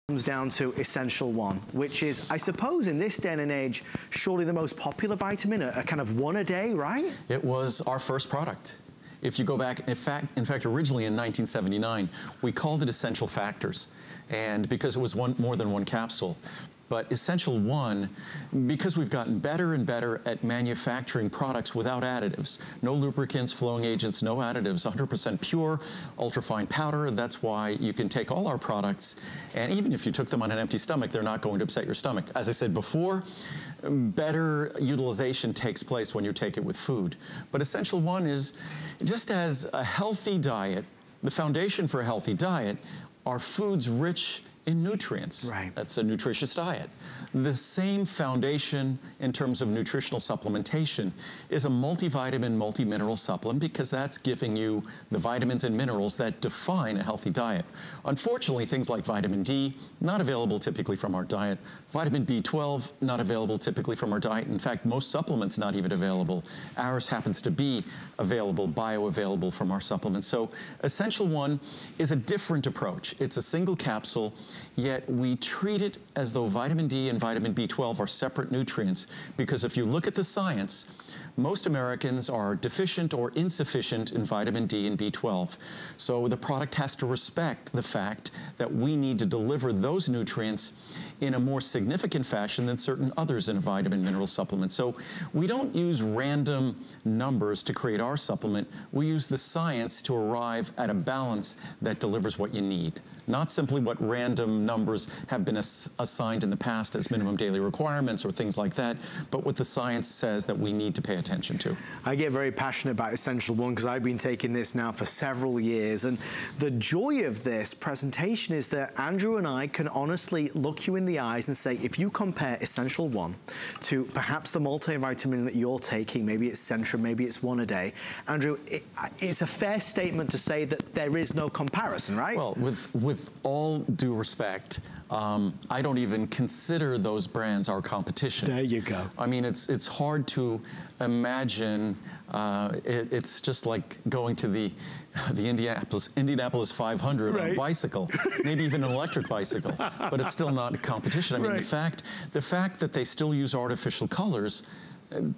Comes down to Essential1, which is, I suppose, in this day and age, surely the most popular vitamin, a kind of one a day, right? It was our first product. If you go back, in fact, originally in 1979, we called it Essential Factors, and because it was more than one capsule. But Essential1, because we've gotten better and better at manufacturing products without additives, no lubricants, flowing agents, no additives, 100% pure, ultrafine powder. That's why you can take all our products, and even if you took them on an empty stomach, they're not going to upset your stomach. As I said before, better utilization takes place when you take it with food. But Essential1 is, just as a healthy diet, the foundation for a healthy diet are foods rich in nutrients. Right. That's a nutritious diet. The same foundation in terms of nutritional supplementation is a multivitamin, multi-mineral supplement, because that's giving you the vitamins and minerals that define a healthy diet. Unfortunately, things like vitamin D, not available typically from our diet. Vitamin B12, not available typically from our diet. In fact, most supplements not even available. Ours happens to be available, bioavailable from our supplements. So Essential1 is a different approach. It's a single capsule, yet we treat it as though vitamin D and vitamin B12 are separate nutrients, because if you look at the science, most Americans are deficient or insufficient in vitamin D and B12. So the product has to respect the fact that we need to deliver those nutrients in a more significant fashion than certain others in a vitamin mineral supplement. So we don't use random numbers to create our supplement. We use the science to arrive at a balance that delivers what you need. Not simply what random numbers have been assigned in the past as minimum daily requirements or things like that, but what the science says that we need to pay attention to. I get very passionate about Essential1 because I've been taking this now for several years, and the joy of this presentation is that Andrew and I can honestly look you in the eyes and say, if you compare Essential1 to perhaps the multivitamin that you're taking, maybe it's Centrum, maybe it's one a day, Andrew, it's a fair statement to say that there is no comparison, right? Well, with all due respect, I don't even consider those brands our competition. There you go. I mean, it's hard to imagine. It's just like going to the Indianapolis 500 right. on a bicycle, maybe even an electric bicycle, but it's still not a competition. I mean, right. the fact that they still use artificial colors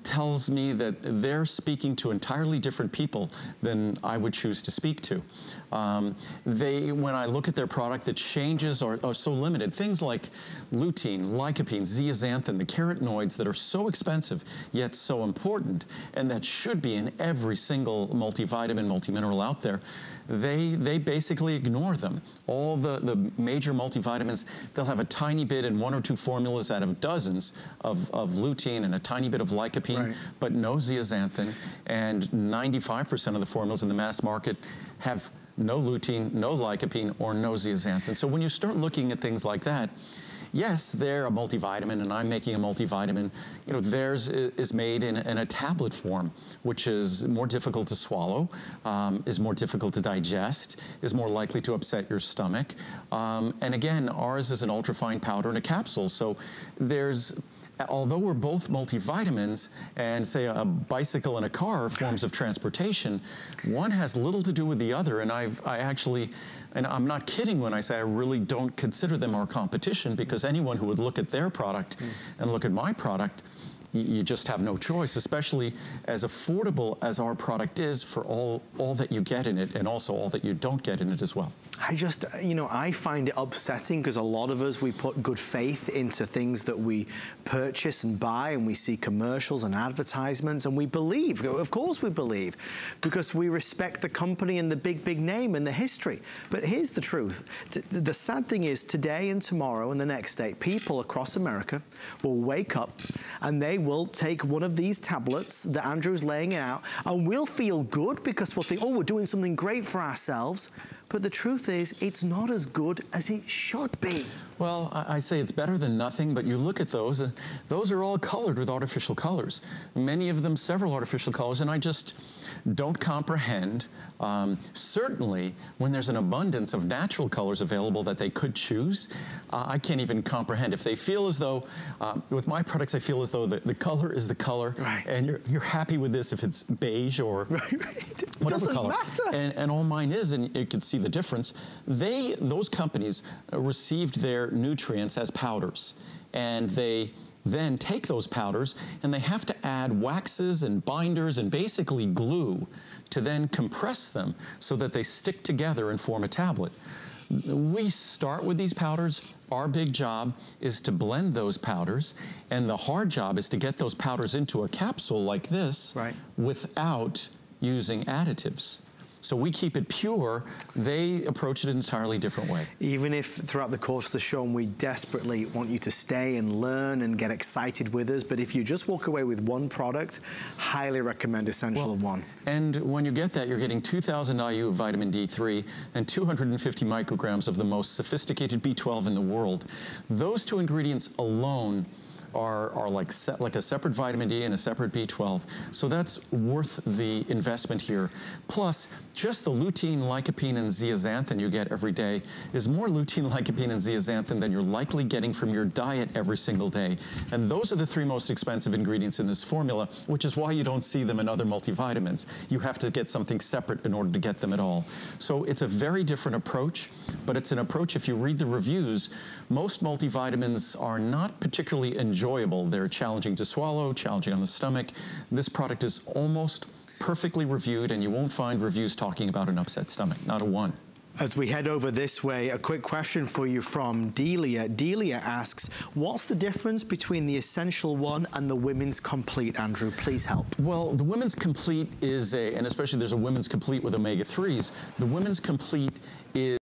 tells me that they're speaking to entirely different people than I would choose to speak to. When I look at their product, the changes are so limited. Things like lutein, lycopene, zeaxanthin, the carotenoids that are so expensive, yet so important, and that should be in every single multivitamin, multimineral out there, they basically ignore them. All the major multivitamins, they'll have a tiny bit in one or two formulas out of dozens of lutein and a tiny bit of lycopene, right. But no zeaxanthin, and 95% of the formulas in the mass market have no lutein, no lycopene, or no zeaxanthin. So when you start looking at things like that, yes, they're a multivitamin, and I'm making a multivitamin. You know, theirs is made in a tablet form, which is more difficult to swallow, is more difficult to digest, is more likely to upset your stomach. And again, ours is an ultrafine powder in a capsule. So although we're both multivitamins, and say a bicycle and a car are forms of transportation, one has little to do with the other. And and I'm not kidding when I say I really don't consider them our competition, because anyone who would look at their product and look at my product, you just have no choice, especially as affordable as our product is for all that you get in it, and also all that you don't get in it as well. I find it upsetting, because a lot of us, we put good faith into things that we purchase and buy, and we see commercials and advertisements, and we believe, of course we believe, because we respect the company and the big name and the history. But here's the truth. The sad thing is, today and tomorrow and the next day, people across America will wake up and they will take one of these tablets that Andrew's laying out, and we'll feel good because we'll think, oh, we're doing something great for ourselves. But the truth is, it's not as good as it should be. Well, I say it's better than nothing, but you look at those are all colored with artificial colors. Many of them several artificial colors, and I just don't comprehend, certainly when there's an abundance of natural colors available that they could choose. I can't even comprehend. If they feel as though, with my products, I feel as though the color is the color, right. And you're happy with this if it's beige or right. whatever color. Matter. And all mine is, and you can see see the difference. Those companies received their nutrients as powders, and they then take those powders and they have to add waxes and binders and basically glue to then compress them so that they stick together and form a tablet. We start with these powders. Our big job is to blend those powders, and the hard job is to get those powders into a capsule like this, right, without using additives. So we keep it pure. They approach it an entirely different way. Even if throughout the course of the show, and we desperately want you to stay and learn and get excited with us, but if you just walk away with one product, highly recommend Essential1. And when you get that, you're getting 2,000 IU of vitamin D3 and 250 micrograms of the most sophisticated B12 in the world. Those two ingredients alone are like a separate vitamin D and a separate B12. So that's worth the investment here. Plus, just the lutein, lycopene, and zeaxanthin you get every day is more lutein, lycopene, and zeaxanthin than you're likely getting from your diet every single day. And those are the three most expensive ingredients in this formula, which is why you don't see them in other multivitamins. You have to get something separate in order to get them at all. So it's a very different approach, but it's an approach, if you read the reviews, most multivitamins are not particularly enjoyable. They're challenging to swallow, challenging on the stomach. This product is almost perfectly reviewed, and you won't find reviews talking about an upset stomach, not a one. As we head over this way, a quick question for you from Delia. Delia asks, what's the difference between the Essential1 and the Women's Complete, Andrew? Please help. Well, the Women's Complete is and especially there's a Women's Complete with omega-3s. The Women's Complete is